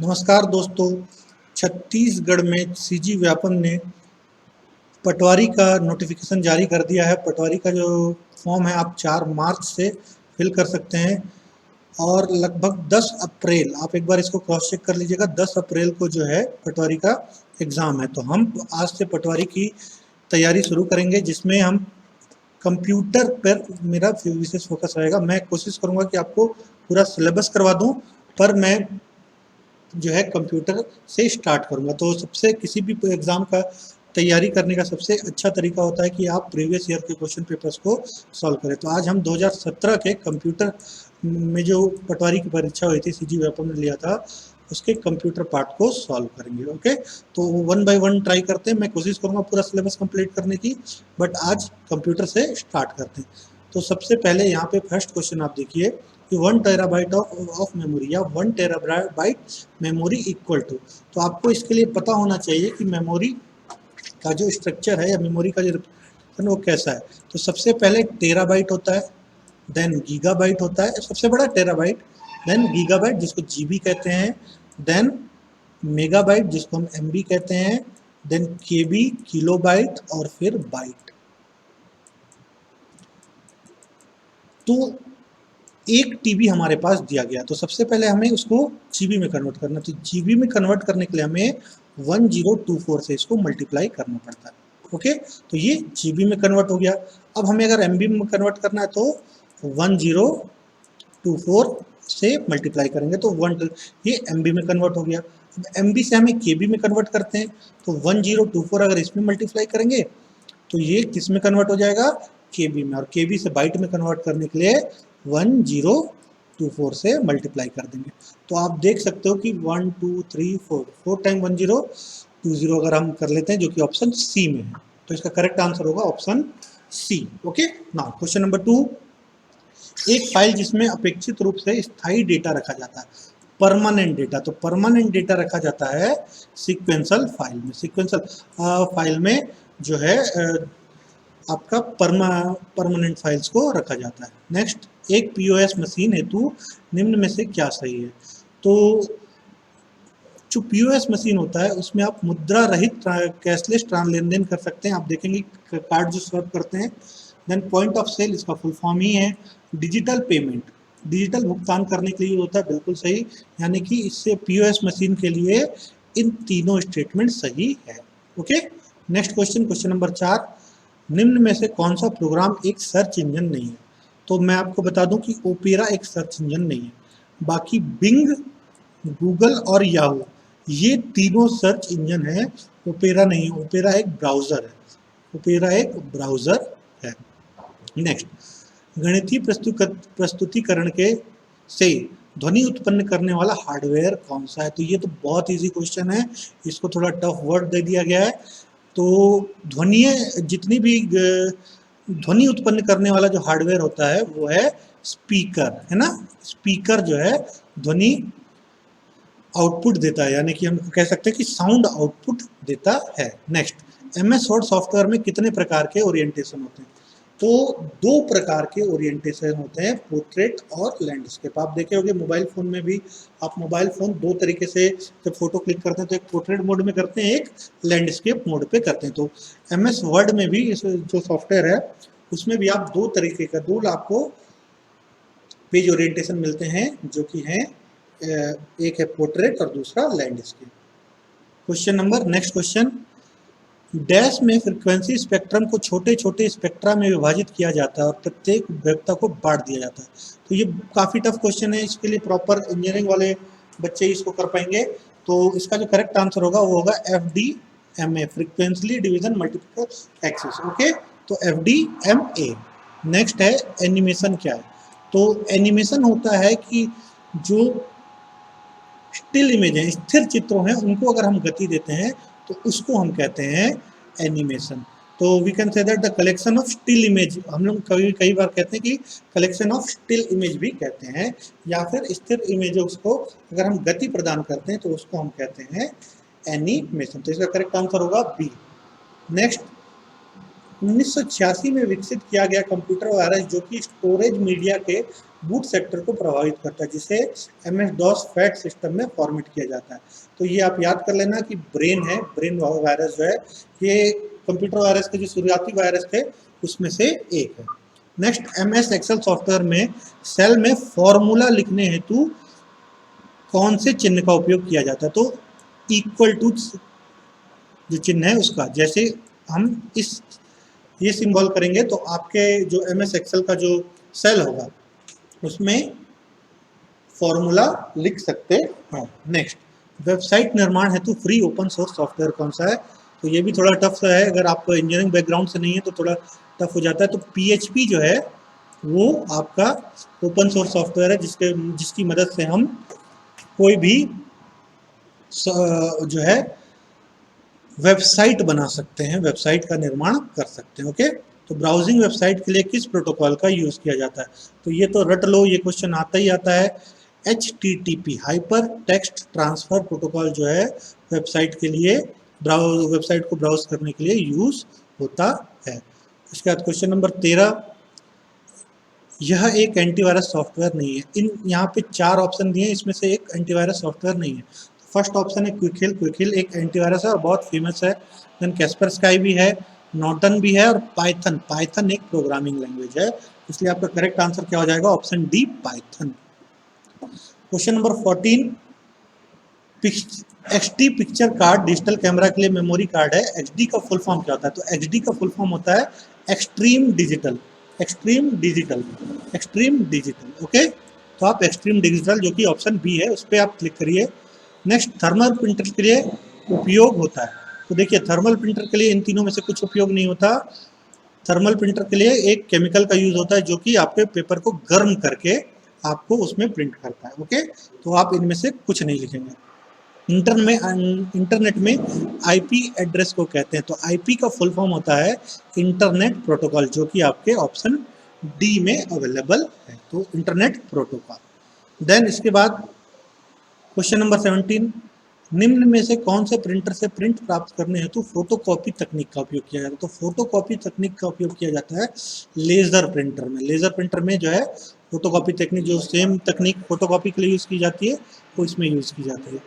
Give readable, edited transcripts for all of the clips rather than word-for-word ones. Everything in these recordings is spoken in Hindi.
नमस्कार दोस्तों, छत्तीसगढ़ में सीजी व्यापम ने पटवारी का नोटिफिकेशन जारी कर दिया है। पटवारी का जो फॉर्म है आप 4 मार्च से फिल कर सकते हैं और लगभग 10 अप्रैल, आप एक बार इसको क्रॉस चेक कर लीजिएगा, 10 अप्रैल को जो है पटवारी का एग्ज़ाम है। तो हम आज से पटवारी की तैयारी शुरू करेंगे, जिसमें हम कंप्यूटर पर मेरा विशेष फोकस रहेगा। मैं कोशिश करूँगा कि आपको पूरा सिलेबस करवा दूँ, पर मैं जो है कंप्यूटर से स्टार्ट करूँगा। तो सबसे किसी भी एग्ज़ाम का तैयारी करने का सबसे अच्छा तरीका होता है कि आप प्रीवियस ईयर के क्वेश्चन पेपर्स को सॉल्व करें। तो आज हम 2017 के कंप्यूटर में जो पटवारी की परीक्षा हुई थी, सीजी व्यापम ने लिया था, उसके कंप्यूटर पार्ट को सॉल्व करेंगे। ओके, तो वन बाय वन ट्राई करते हैं। मैं कोशिश करूँगा पूरा सिलेबस कंप्लीट करने की, बट आज कंप्यूटर से स्टार्ट करते हैं। तो सबसे पहले यहाँ पे फर्स्ट क्वेश्चन आप देखिए कि 1 टेराबाइट ऑफ मेमोरी या 1 टेराबाइट मेमोरी इक्वल टू। तो आपको इसके लिए पता होना चाहिए कि मेमोरी का जो स्ट्रक्चर है या मेमोरी का जो रिप्रेजेंटेशन वो कैसा है। तो सबसे पहले टेराबाइट होता है, देन गीगाबाइट होता है, सबसे बड़ा टेराबाइट, देन गीगाबाइट जिसको जीबी कहते हैं, देन मेगाबाइट जिसको हम एमबी कहते हैं, देन केबी किलोबाइट और फिर बाइट। तो एक टीबी हमारे पास दिया गया, तो सबसे पहले हमें उसको जीबी में कन्वर्ट करना। तो जीबी में कन्वर्ट करने के लिए हमें 1024 से इसको मल्टीप्लाई करना पड़ता है। ओके, तो ये जीबी में कन्वर्ट हो गया। अब हमें अगर एमबी में कन्वर्ट करना है तो 1024 से मल्टीप्लाई करेंगे तो ये एमबी में कन्वर्ट हो गया। अब एमबी से हमें केबी में कन्वर्ट करते हैं, तो 1024 अगर इसमें मल्टीप्लाई करेंगे तो ये किस में कन्वर्ट हो जाएगा, केबी में। और केबी से बाइट में कन्वर्ट करने के लिए 1024 से मल्टीप्लाई कर देंगे। तो आप देख सकते हो कि 1 2 3 4 टाइम 1020 अगर हम कर लेते हैं, जो कि ऑप्शन सी में है, तो इसका करेक्ट आंसर होगा option C. Okay, now question number 2, एक फाइल जिसमें अपेक्षित रूप से स्थायी डेटा रखा जाता है, परमानेंट डेटा। तो परमानेंट डेटा रखा जाता है सीक्वेंशियल फाइल में। सीक्वेंशियल फाइल में जो है आपका परमानेंट फाइल्स को रखा जाता है। नेक्स्ट, एक पीओएस मशीन हेतु निम्न में से क्या सही है। तो जो पीओएस मशीन होता है उसमें आप मुद्रा रहित कैशलेस लेन देन कर सकते हैं। आप देखेंगे कार्ड जो स्वैप करते हैं। देन पॉइंट ऑफ सेल, इसका फुल फॉर्म ही है डिजिटल पेमेंट, डिजिटल भुगतान करने के लिए होता है, बिल्कुल सही। यानी कि इससे पीओएस मशीन के लिए इन तीनों स्टेटमेंट सही है। Okay, next question, question number 4, निम्न में से कौन सा प्रोग्राम एक सर्च इंजन नहीं है। तो मैं आपको बता दूं कि ओपेरा एक सर्च इंजन नहीं है। बाकी बिंग, गूगल और याहू ये तीनों सर्च इंजन है, ओपेरा नहीं है। ओपेरा एक ब्राउज़र है, ओपेरा एक ब्राउज़र है। नेक्स्ट, गणितीय प्रस्तुतिकरण के से ध्वनि उत्पन्न करने वाला हार्डवेयर कौन सा है। तो ये तो बहुत इजी क्वेश्चन है, इसको थोड़ा टफ वर्ड दे दिया गया है। तो जितनी भी ध्वनि उत्पन्न करने वाला जो हार्डवेयर होता है वो है स्पीकर, है ना। स्पीकर जो है ध्वनि आउटपुट देता है, यानी कि हम कह सकते हैं कि साउंड आउटपुट देता है। नेक्स्ट, एमएस वर्ड सॉफ्टवेयर में कितने प्रकार के ओरिएंटेशन होते हैं। तो 2 प्रकार के ओरिएंटेशन होते हैं, पोर्ट्रेट और लैंडस्केप। आप देखे होंगे मोबाइल फ़ोन में भी, आप मोबाइल फ़ोन 2 तरीके से जब फोटो क्लिक करते हैं तो एक पोर्ट्रेट मोड में करते हैं, एक लैंडस्केप मोड पे करते हैं। तो एमएस वर्ड में भी इस जो सॉफ्टवेयर है उसमें भी आप 2 तरीके का, 2 आपको पेज ओरिएंटेशन मिलते हैं, जो कि हैं एक है पोर्ट्रेट और दूसरा landscape. Question number, next question, dash में फ्रीक्वेंसी स्पेक्ट्रम को छोटे छोटे स्पेक्ट्रा में विभाजित किया जाता है और प्रत्येक वेक्टर को बांट दिया जाता है। तो ये काफ़ी टफ क्वेश्चन है, इसके लिए प्रॉपर इंजीनियरिंग वाले बच्चे इसको कर पाएंगे। तो इसका जो करेक्ट आंसर होगा वो होगा FDMA, frequency division multiplication axis. Okay, तो FDMA। नेक्स्ट है एनिमेशन क्या है। तो एनिमेशन होता है कि जो स्टिल इमेज है, स्थिर चित्रों हैं, उनको अगर हम गति देते हैं तो उसको हम कहते हैं एनिमेशन। तो we can say that the collection of still image, हम लोग कई बार कहते हैं कि कलेक्शन ऑफ स्टिल इमेज भी कहते हैं, या फिर स्थिर इमेजेस को अगर हम गति प्रदान करते हैं तो उसको हम कहते हैं एनिमेशन। तो इसका करेक्ट आंसर होगा बी। नेक्स्ट, 1986 में विकसित किया गया कंप्यूटर वायरस जो कि स्टोरेज मीडिया के बूट सेक्टर को प्रभावित करता है, जिसे MS DOS फैट सिस्टम में फॉर्मेट किया जाता है। तो ये आप याद कर लेना कि ब्रेन है, ब्रेन वायरस जो है ये कंप्यूटर वायरस के जो शुरुआती वायरस थे उसमें से एक है। नेक्स्ट, MS एक्सेल सॉफ्टवेयर में सेल में फॉर्मूला लिखने हेतु कौन से चिन्ह का उपयोग किया जाता है? तो इक्वल टू जो चिन्ह है उसका, जैसे हम ये सिंबल करेंगे तो आपके जो MS एक्सेल का जो सेल होगा उसमें फॉर्मूला लिख सकते हैं। नेक्स्ट, वेबसाइट निर्माण हेतु फ्री ओपन सोर्स सॉफ्टवेयर कौन सा है? तो ये भी थोड़ा टफ है, अगर आप इंजीनियरिंग बैकग्राउंड से नहीं है तो थोड़ा टफ हो जाता है। तो PHP जो है वो आपका ओपन सोर्स सॉफ्टवेयर है, जिसकी मदद से हम कोई भी जो है वेबसाइट बना सकते हैं, वेबसाइट का निर्माण कर सकते हैं। ओके, तो ब्राउजिंग वेबसाइट के लिए किस प्रोटोकॉल का यूज किया जाता है? तो ये तो रट लो, ये क्वेश्चन आता ही आता है। HTTP hyper text transfer protocol जो है वेबसाइट के लिए वेबसाइट को ब्राउज करने के लिए यूज होता है। इसके बाद क्वेश्चन नंबर 13, यह एक एंटीवायरस सॉफ्टवेयर नहीं है। इन यहाँ पे 4 ऑप्शन दिए हैं, इसमें से एक एंटीवायरस सॉफ्टवेयर नहीं है। फर्स्ट ऑप्शन है क्विक हिल एक एंटीवायरस है और बहुत फेमस है। देन कैस्परस्काई भी है, नॉर्टन भी है और पाइथन एक प्रोग्रामिंग लैंग्वेज है। इसलिए आपका करेक्ट आंसर क्या हो जाएगा? Option D, Python. Question number 14, XD picture card digital camera के लिए मेमोरी कार्ड है। XD का फुल फॉर्म क्या होता है? तो XD का फुल फॉर्म होता है एक्सट्रीम डिजिटल। ओके, तो आप एक्सट्रीम डिजिटल, जो कि ऑप्शन बी है, उस पर आप क्लिक करिए। नेक्स्ट, थर्मल प्रिंटर के लिए उपयोग होता है। तो देखिए, थर्मल प्रिंटर के लिए इन तीनों में से कुछ उपयोग नहीं होता। थर्मल प्रिंटर के लिए एक केमिकल का यूज होता है जो कि आपके पेपर को गर्म करके आपको उसमें प्रिंट करता है। ओके, तो आप इनमें से कुछ नहीं लिखेंगे। इंटरनेट में IP एड्रेस को कहते हैं। तो IP का फुल फॉर्म होता है इंटरनेट प्रोटोकॉल, जो कि आपके ऑप्शन डी में अवेलेबल है। तो इंटरनेट प्रोटोकॉल। देन इसके बाद क्वेश्चन नंबर 17, निम्न में से कौन से प्रिंटर से प्रिंट प्राप्त करने हेतु फोटोकॉपी तकनीक का उपयोग किया जाता है? तो फोटोकॉपी तकनीक का उपयोग किया जाता है लेजर प्रिंटर में। लेजर प्रिंटर में जो है फोटोकॉपी तकनीक, जो सेम तकनीक फोटोकॉपी के लिए यूज की जाती है वो इसमें यूज की जाती है।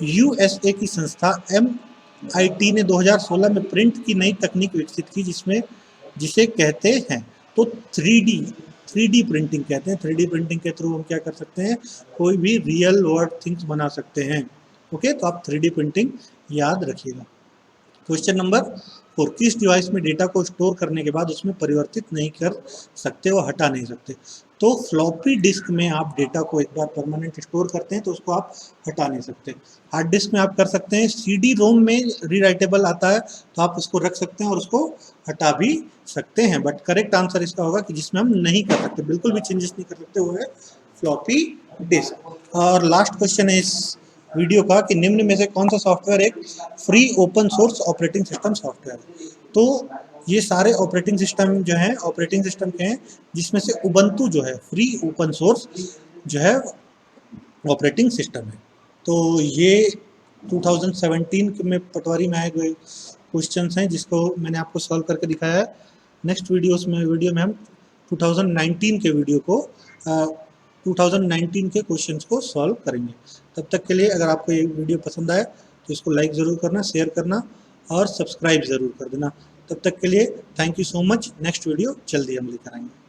USA की संस्था MIT ने 2016 में प्रिंट की नई तकनीक विकसित की, जिसे कहते हैं तो 3D प्रिंटिंग कहते हैं। 3D प्रिंटिंग के थ्रू हम क्या कर सकते हैं? कोई भी रियल वर्ल्ड थिंग्स बना सकते हैं। ओके, तो आप 3D प्रिंटिंग याद रखिएगा। क्वेश्चन नंबर 4, किस डिवाइस में डेटा को स्टोर करने के बाद उसमें परिवर्तित नहीं कर सकते और हटा नहीं सकते? तो फ्लॉपी डिस्क में आप डेटा को एक बार परमानेंट स्टोर करते हैं तो उसको आप हटा नहीं सकते। हार्ड डिस्क में आप कर सकते हैं। CD-ROM में रीराइटेबल आता है तो आप उसको रख सकते हैं और उसको हटा भी सकते हैं। बट करेक्ट आंसर इसका होगा कि जिसमें हम नहीं कर सकते, बिल्कुल भी चेंजेस नहीं कर सकते, वो है फ्लॉपी डिस्क। और लास्ट क्वेश्चन है इस वीडियो का कि निम्न में से कौन सा सॉफ्टवेयर एक free open source operating system software है? तो ये सारे ऑपरेटिंग सिस्टम जो हैं ऑपरेटिंग सिस्टम के हैं, जिसमें से उबंटू जो है फ्री ओपन सोर्स जो है ऑपरेटिंग सिस्टम है। तो ये 2017 में पटवारी में आए हुए क्वेश्चंस हैं, जिसको मैंने आपको सॉल्व करके दिखाया है। नेक्स्ट वीडियो में हम 2019 के 2019 के क्वेश्चंस को सॉल्व करेंगे। तब तक के लिए अगर आपको ये वीडियो पसंद आए तो इसको लाइक ज़रूर करना, शेयर करना और सब्सक्राइब ज़रूर कर देना। तब तक के लिए thank you so much. Next video जल्दी हम लेकर आएंगे।